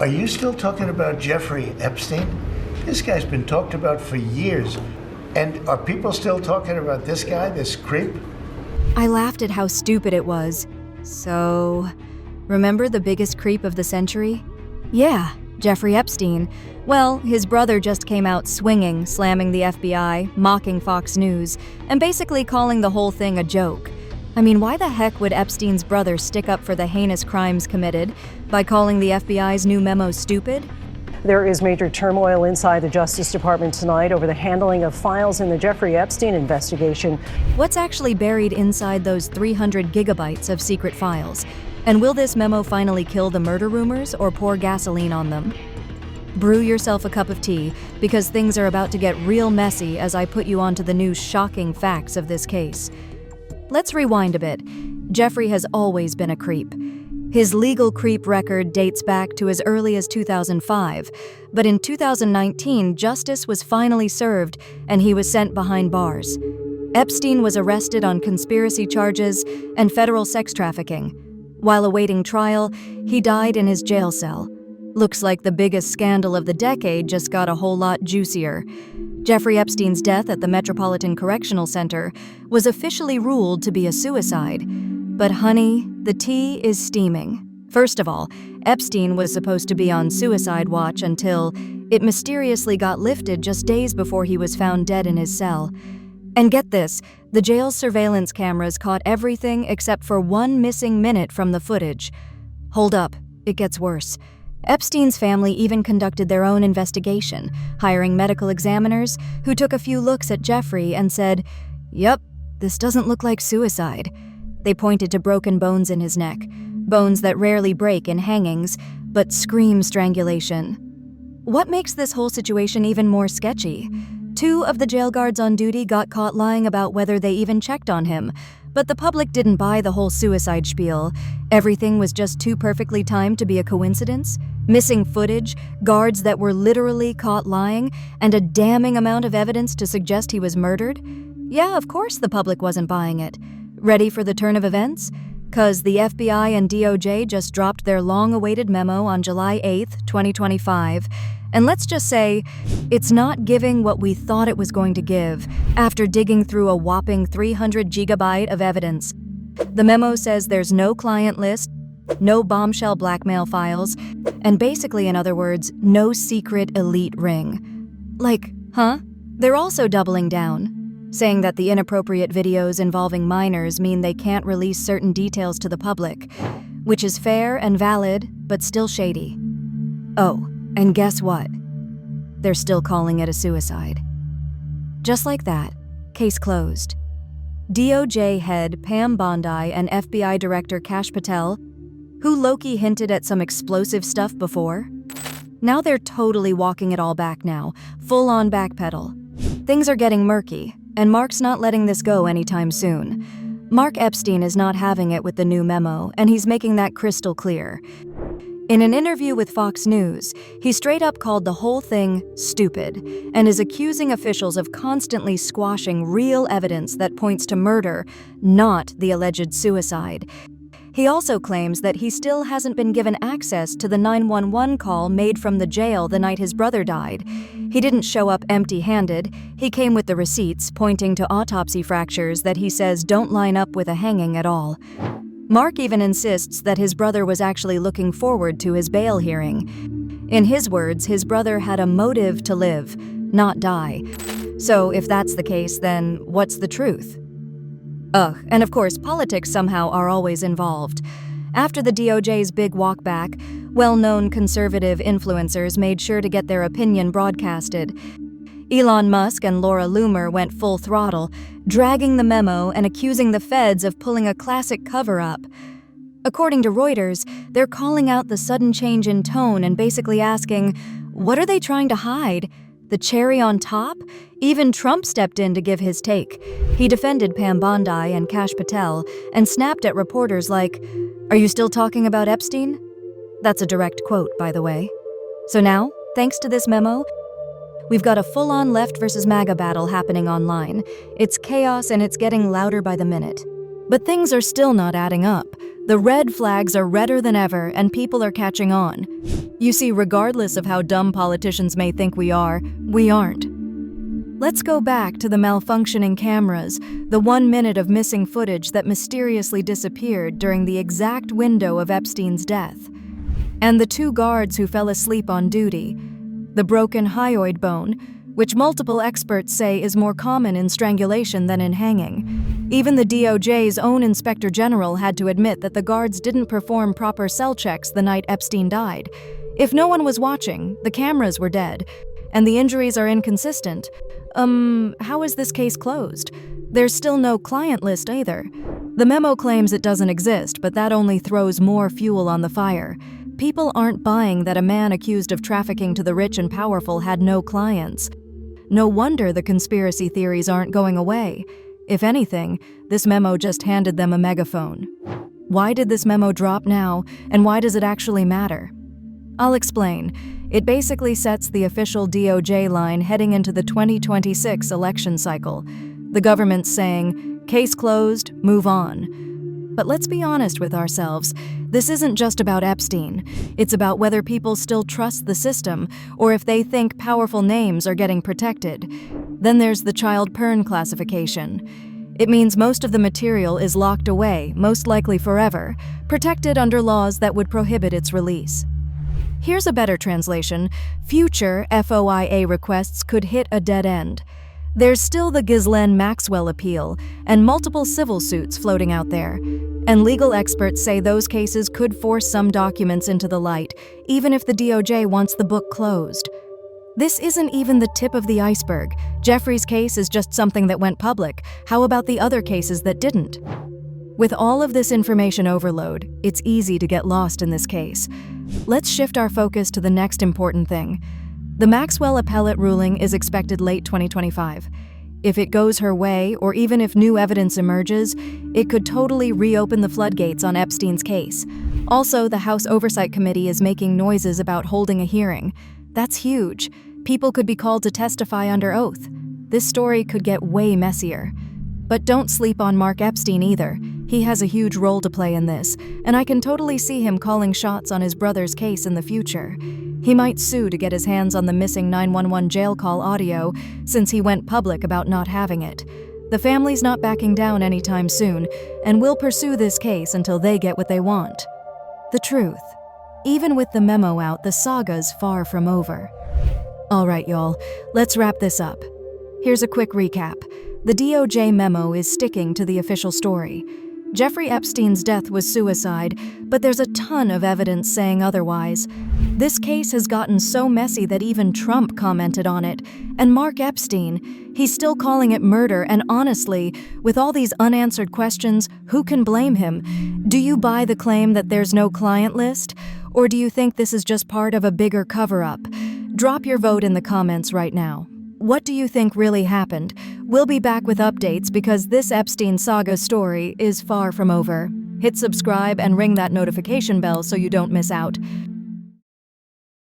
Are you still talking about Jeffrey Epstein? This guy's been talked about for years. And are people still talking about this guy, this creep? I laughed at how stupid it was. So, remember the biggest creep of the century? Yeah, Jeffrey Epstein. Well, his brother just came out swinging, slamming the FBI, mocking Fox News, and basically calling the whole thing a joke. I mean, why the heck would Epstein's brother stick up for the heinous crimes committed by calling the FBI's new memo stupid? There is major turmoil inside the Justice Department tonight over the handling of files in the Jeffrey Epstein investigation. What's actually buried inside those 300 gigabytes of secret files? And will this memo finally kill the murder rumors or pour gasoline on them? Brew yourself a cup of tea, because things are about to get real messy as I put you onto the new shocking facts of this case. Let's rewind a bit. Jeffrey has always been a creep. His legal creep record dates back to as early as 2005, but in 2019, justice was finally served and he was sent behind bars. Epstein was arrested on conspiracy charges and federal sex trafficking. While awaiting trial, he died in his jail cell. Looks like the biggest scandal of the decade just got a whole lot juicier. Jeffrey Epstein's death at the Metropolitan Correctional Center was officially ruled to be a suicide. But honey, the tea is steaming. First of all, Epstein was supposed to be on suicide watch until it mysteriously got lifted just days before he was found dead in his cell. And get this, the jail's surveillance cameras caught everything except for one missing minute from the footage. Hold up, it gets worse. Epstein's family even conducted their own investigation, hiring medical examiners who took a few looks at Jeffrey and said, "Yep, this doesn't look like suicide." They pointed to broken bones in his neck, bones that rarely break in hangings, but scream strangulation. What makes this whole situation even more sketchy? 2 of the jail guards on duty got caught lying about whether they even checked on him, but the public didn't buy the whole suicide spiel. Everything was just too perfectly timed to be a coincidence. Missing footage, guards that were literally caught lying, and a damning amount of evidence to suggest he was murdered? Yeah, of course the public wasn't buying it. Ready for the turn of events? 'Cause the FBI and DOJ just dropped their long-awaited memo on July 8th, 2025, and let's just say, it's not giving what we thought it was going to give after digging through a whopping 300 gigabyte of evidence. The memo says there's no client list, no bombshell blackmail files, and basically, in other words, no secret elite ring. Like, huh? They're also doubling down, saying that the inappropriate videos involving minors mean they can't release certain details to the public, which is fair and valid, but still shady. Oh, and guess what? They're still calling it a suicide. Just like that, case closed. DOJ head Pam Bondi and FBI Director Kash Patel, who low-key hinted at some explosive stuff before, now they're totally walking it all back now, full-on backpedal. Things are getting murky, and Mark's not letting this go anytime soon. Mark Epstein is not having it with the new memo, and he's making that crystal clear. In an interview with Fox News, he straight up called the whole thing stupid and is accusing officials of constantly squashing real evidence that points to murder, not the alleged suicide. He also claims that he still hasn't been given access to the 911 call made from the jail the night his brother died. He didn't show up empty-handed. He came with the receipts pointing to autopsy fractures that he says don't line up with a hanging at all. Mark even insists that his brother was actually looking forward to his bail hearing. In his words, his brother had a motive to live, not die. So if that's the case, then what's the truth? And of course, politics somehow are always involved. After the DOJ's big walkback, well-known conservative influencers made sure to get their opinion broadcasted. Elon Musk and Laura Loomer went full throttle, dragging the memo and accusing the feds of pulling a classic cover-up. According to Reuters, they're calling out the sudden change in tone and basically asking, what are they trying to hide? The cherry on top? Even Trump stepped in to give his take. He defended Pam Bondi and Kash Patel and snapped at reporters like, "Are you still talking about Epstein?" That's a direct quote, by the way. So now, thanks to this memo, we've got a full-on left versus MAGA battle happening online. It's chaos and it's getting louder by the minute. But things are still not adding up. The red flags are redder than ever, and people are catching on. You see, regardless of how dumb politicians may think we aren't. Let's go back to the malfunctioning cameras, the 1 minute of missing footage that mysteriously disappeared during the exact window of Epstein's death. And the 2 guards who fell asleep on duty. The broken hyoid bone, which multiple experts say is more common in strangulation than in hanging. Even the DOJ's own Inspector General had to admit that the guards didn't perform proper cell checks the night Epstein died. If no one was watching, the cameras were dead, and the injuries are inconsistent. How is this case closed? There's still no client list either. The memo claims it doesn't exist, but that only throws more fuel on the fire. People aren't buying that a man accused of trafficking to the rich and powerful had no clients. No wonder the conspiracy theories aren't going away. If anything, this memo just handed them a megaphone. Why did this memo drop now, and why does it actually matter? I'll explain. It basically sets the official DOJ line heading into the 2026 election cycle. The government's saying, case closed, move on. But let's be honest with ourselves. This isn't just about Epstein. It's about whether people still trust the system or if they think powerful names are getting protected. Then there's the child porn classification. It means most of the material is locked away, most likely forever, protected under laws that would prohibit its release. Here's a better translation. Future FOIA requests could hit a dead end. There's still the Ghislaine Maxwell appeal and multiple civil suits floating out there. And legal experts say those cases could force some documents into the light, even if the DOJ wants the book closed. This isn't even the tip of the iceberg. Jeffrey's case is just something that went public. How about the other cases that didn't? With all of this information overload, it's easy to get lost in this case. Let's shift our focus to the next important thing. The Maxwell appellate ruling is expected late 2025. If it goes her way, or even if new evidence emerges, it could totally reopen the floodgates on Epstein's case. Also, the House Oversight Committee is making noises about holding a hearing. That's huge. People could be called to testify under oath. This story could get way messier. But don't sleep on Mark Epstein either. He has a huge role to play in this, and I can totally see him calling shots on his brother's case in the future. He might sue to get his hands on the missing 911 jail call audio, since he went public about not having it. The family's not backing down anytime soon, and will pursue this case until they get what they want. The truth. Even with the memo out, the saga's far from over. All right, y'all, let's wrap this up. Here's a quick recap. The DOJ memo is sticking to the official story. Jeffrey Epstein's death was suicide, but there's a ton of evidence saying otherwise. This case has gotten so messy that even Trump commented on it. And Mark Epstein, he's still calling it murder, and honestly, with all these unanswered questions, who can blame him? Do you buy the claim that there's no client list? Or do you think this is just part of a bigger cover-up? Drop your vote in the comments right now. What do you think really happened? We'll be back with updates because this Epstein saga story is far from over. Hit subscribe and ring that notification bell so you don't miss out.